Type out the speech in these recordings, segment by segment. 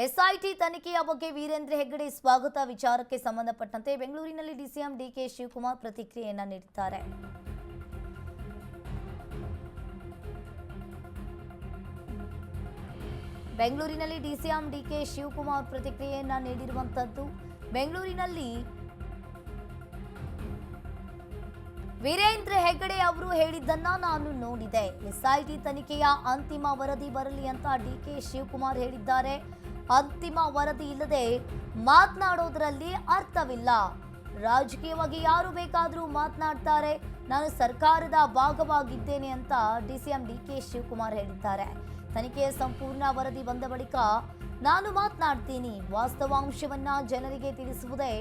SIT ತನಿಖೆಯ ಬಗ್ಗೆ ವೀರೇಂದ್ರ ಹೆಗ್ಗಡೆ ಸ್ವಾಗತ ವಿಚಾರಕ್ಕೆ ಸಂಬಂಧಪಟ್ಟಂತೆ ಬೆಂಗಳೂರಿನಲ್ಲಿ ಡಿಸಿಎಂ ಡಿಕೆ ಶಿವಕುಮಾರ್ ಪ್ರತಿಕ್ರಿಯೆಯನ್ನ ನೀಡಿದ್ದಾರೆ. ಬೆಂಗಳೂರಿನಲ್ಲಿ ಡಿಸಿಎಂ ಡಿಕೆ ಶಿವಕುಮಾರ್ ಪ್ರತಿಕ್ರಿಯೆಯನ್ನ ನೀಡಿರುವಂತದ್ದು. ಬೆಂಗಳೂರಿನಲ್ಲಿ ವೀರೇಂದ್ರ ಹೆಗ್ಗಡೆ ಅವರು ಹೇಳಿದ್ದನ್ನ ನಾನು ನೋಡಿದೆ. ಎಸ್ಐಟಿ ತನಿಖೆಯ ಅಂತಿಮ ವರದಿ ಬರಲಿ ಅಂತ ಡಿಕೆ ಶಿವಕುಮಾರ್ ಹೇಳಿದ್ದಾರೆ. ಅಂತಿಮ ವರದಿ ಇಲ್ಲದೆ ಮಾತನಾಡೋದ್ರಲ್ಲಿ ಅರ್ಥವಿಲ್ಲ. ರಾಜಕೀಯವಾಗಿ ಯಾರು ಬೇಕಾದರೂ ಮಾತನಾಡ್ತಾರೆ. ನಾನು ಸರ್ಕಾರದ ಭಾಗವಾಗಿದ್ದೇನೆ ಅಂತ ಡಿಸಿಎಂ ಡಿಕೆ ಶಿವಕುಮಾರ್ ಹೇಳಿದ್ದಾರೆ. ತನಿಖೆಯ ಸಂಪೂರ್ಣ ವರದಿ ಬಂದ ಬಳಿಕ ನಾನು ಮಾತನಾಡ್ತೀನಿ. ವಾಸ್ತವಾಂಶವನ್ನ ಜನರಿಗೆ ತಿಳಿಸುವುದೇ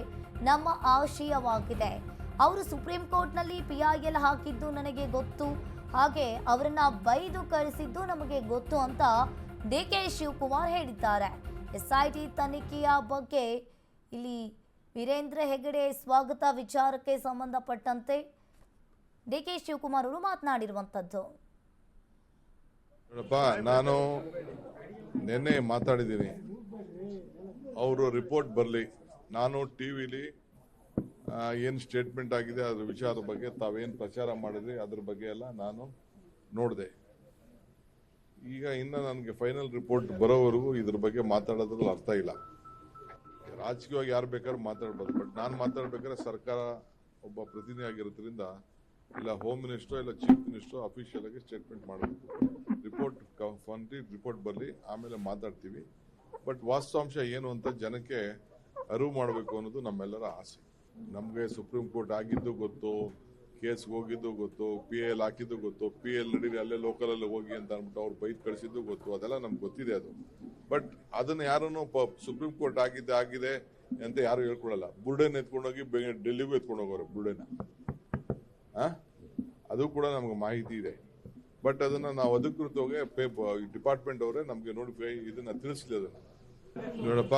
ನಮ್ಮ ಆಶಯವಾಗಿದೆ. ಅವರು ಸುಪ್ರೀಂ ಕೋರ್ಟ್ನಲ್ಲಿ PIL ಹಾಕಿದ್ದು ನನಗೆ ಗೊತ್ತು, ಹಾಗೆ ಅವರನ್ನ ಬೈದು ಕಳಿಸಿದ್ದು ನಮಗೆ ಗೊತ್ತು ಅಂತ ಡಿಕೆ ಶಿವಕುಮಾರ್ ಹೇಳಿದ್ದಾರೆ. ಎಸ್ಐಟಿ ತನಿಖೆಯ ಬಗ್ಗೆ ಇಲ್ಲಿ ವೀರೇಂದ್ರ ಹೆಗ್ಗಡೆ ಸ್ವಾಗತ ವಿಚಾರಕ್ಕೆ ಸಂಬಂಧಪಟ್ಟಂತೆ ಡಿಕೆ ಶಿವಕುಮಾರ್ ಅವರು ಮಾತನಾಡಿರುವಂತದ್ದು. ನಾನು ನಿನ್ನೆ ಮಾತಾಡಿದ್ದೀನಿ, ಅವರು ರಿಪೋರ್ಟ್ ಬರಲಿ. ನಾನು ಟಿವಿಲಿ ಏನು ಸ್ಟೇಟ್ಮೆಂಟ್ ಆಗಿದೆ ಅದ್ರ ವಿಚಾರದ ಬಗ್ಗೆ ತಾವೇನು ಪ್ರಚಾರ ಮಾಡಿದ್ರಿ ಅದ್ರ ಬಗ್ಗೆ ಎಲ್ಲ ನಾನು ನೋಡಿದೆ. ಈಗ ಇನ್ನು ನನಗೆ ಫೈನಲ್ ರಿಪೋರ್ಟ್ ಬರೋವರೆಗೂ ಇದ್ರ ಬಗ್ಗೆ ಮಾತಾಡೋದ್ರಲ್ಲಿ ಅರ್ಥ ಇಲ್ಲ. ರಾಜಕೀಯವಾಗಿ ಯಾರು ಬೇಕಾದ್ರೂ ಮಾತಾಡ್ಬೋದು, ಬಟ್ ನಾನು ಮಾತಾಡ್ಬೇಕಾದ್ರೆ ಸರ್ಕಾರ ಒಬ್ಬ ಪ್ರತಿನಿಧಿ ಆಗಿರೋದ್ರಿಂದ ಇಲ್ಲ ಹೋಮ್ ಮಿನಿಸ್ಟ್ರು ಇಲ್ಲ ಚೀಫ್ ಮಿನಿಸ್ಟ್ರು ಅಫಿಷಿಯಲ್ ಆಗಿ ಸ್ಟೇಟ್ಮೆಂಟ್ ಮಾಡಬೇಕು. ರಿಪೋರ್ಟ್ ಬರಲಿ, ಆಮೇಲೆ ಮಾತಾಡ್ತೀವಿ. ಬಟ್ ವಾಸ್ತವಾಂಶ ಏನು ಅಂತ ಜನಕ್ಕೆ ಅರಿವು ಮಾಡಬೇಕು ಅನ್ನೋದು ನಮ್ಮೆಲ್ಲರ ಆಸೆ. ನಮಗೆ ಸುಪ್ರೀಂ ಕೋರ್ಟ್ ಆಗಿದ್ದು ಗೊತ್ತು, ಕೇಸ್ಗೆ ಹೋಗಿದ್ದು ಗೊತ್ತು, PIL ಹಾಕಿದ್ದು ಗೊತ್ತು, PIL ನಡೀರಿ ಅಲ್ಲೇ ಲೋಕಲಲ್ಲಿ ಹೋಗಿ ಅಂತ ಅಂದ್ಬಿಟ್ಟು ಅವ್ರು ಬೈದ್ ಕಳಿಸಿದ್ದು ಗೊತ್ತು. ಅದೆಲ್ಲ ನಮ್ಗೆ ಗೊತ್ತಿದೆ ಅದು. ಬಟ್ ಅದನ್ನ ಯಾರನ್ನು ಸುಪ್ರೀಂ ಕೋರ್ಟ್ ಆಗಿದೆ ಅಂತ ಯಾರು ಹೇಳ್ಕೊಡಲ್ಲ. ಬುರ್ಡೆನ್ ಎತ್ಕೊಂಡೋಗಿ ಡೆಲ್ಲಿಗೂ ಎತ್ಕೊಂಡು ಹೋಗೋರು ಬುರ್ಡೆನ. ಅದು ಕೂಡ ನಮ್ಗೆ ಮಾಹಿತಿ ಇದೆ. ಬಟ್ ಅದನ್ನ ನಾವು ಅಧಿಕೃತವಾಗಿ ಡಿಪಾರ್ಟ್ಮೆಂಟ್ ಅವರೇ ನಮ್ಗೆ ನೋಟಿಫೈ ಇದನ್ನ ತಿಳಿಸ್ಲಿ. ಅದನ್ನ ನೋಡಪ್ಪ,